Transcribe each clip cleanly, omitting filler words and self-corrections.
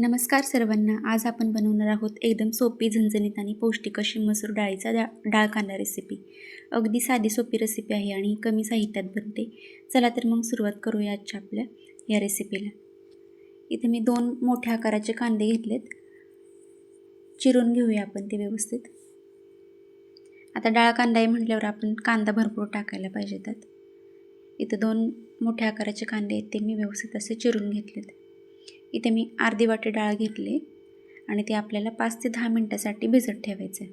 नमस्कार सर्वांना. आज आपण बनवणार आहोत एकदम सोपी, झणझणीत आणि पौष्टिक अशी मसूर डाळीचा डाळ कांदा रेसिपी. अगदी साधी सोपी रेसिपी आहे आणि कमी साहित्यात बनते. चला तर मग सुरुवात करूया आजच्या आपल्या या रेसिपीला. इथे मी 2 मोठ्या आकाराचे कांदे घेतलेत. चिरून घेऊया आपण ते व्यवस्थित. आता डाळ कांदा आहे म्हटल्यावर आपण कांदा भरपूर टाकायला पाहिजे त्यात. इथे 2 मोठ्या आकाराचे कांदे आहेत, ते मी व्यवस्थित असे चिरून घेतलेत. इथे मी अर्धी वाटी डाळ घेतली आणि ते आपल्याला 5 ते 10 मिनिटासाठी भिजत ठेवायचं आहे.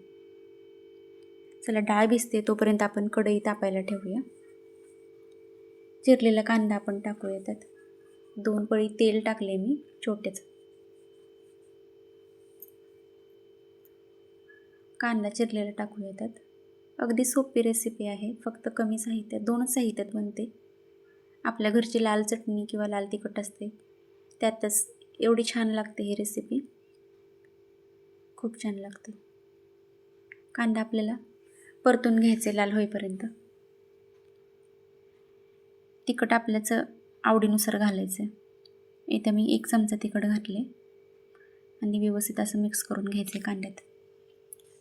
चला डाळ भिजते तोपर्यंत आपण कढई तापायला ठेवूया. चिरलेला कांदा आपण टाकूया त्यात. 2 पळी तेल टाकले मी छोटेच. कांदा चिरलेला टाकूया त्यात. अगदी सोपी रेसिपी आहे, फक्त कमी साहित्यात, 2च साहित्यात बनते. आपल्या घरची लाल चटणी किंवा लाल तिखट असते त्यातच एवढी छान लागते ही रेसिपी. खूप छान लागते. कांदा आपल्याला परतून घ्यायचे लाल होईपर्यंत. तिखट आपल्याच आवडीनुसार घालायचं. इथं मी 1 चमचा तिखट घातले आणि व्यवस्थित असं मिक्स करून घ्यायचे कांद्यात.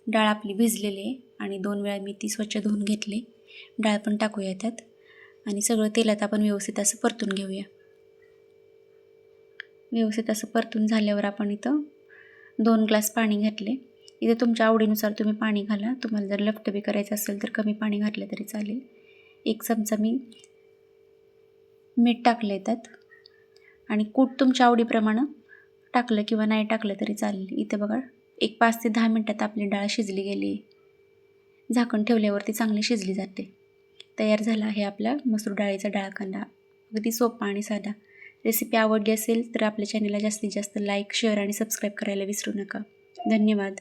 डाळ आपली भिजलेली आहे आणि 2 वेळा मी ती स्वच्छ धुवून घेतली. डाळ पण टाकूया त्यात आणि सगळं तेलात आपण व्यवस्थित असं परतून घेऊया. व्यवस्थित असं परतून झाल्यावर आपण इथं 2 ग्लास पाणी घातले. इथं तुमच्या आवडीनुसार तुम्ही पाणी घाला. तुम्हाला जर लपटबी करायचं असेल तर कमी पाणी घातलं तरी चालेल. 1 चमचा मी मीठ टाकले त्यात आणि कूट तुमच्या आवडीप्रमाणे टाकलं किंवा नाही टाकलं तरी चालेल. इथे बघा 5 ते 10 मिनटात आपली डाळ शिजली गेली. झाकण ठेवल्यावरती चांगली शिजली जाते. तयार झाला आहे आपला मसूर डाळीचा डाळ कांदा. अगदी सोपा आणि साधा. रेसिपी आवडली असेल तर आपल्या चॅनलला जास्तीत जास्त लाईक, शेअर आणि सबस्क्राईब करायला विसरू नका. धन्यवाद.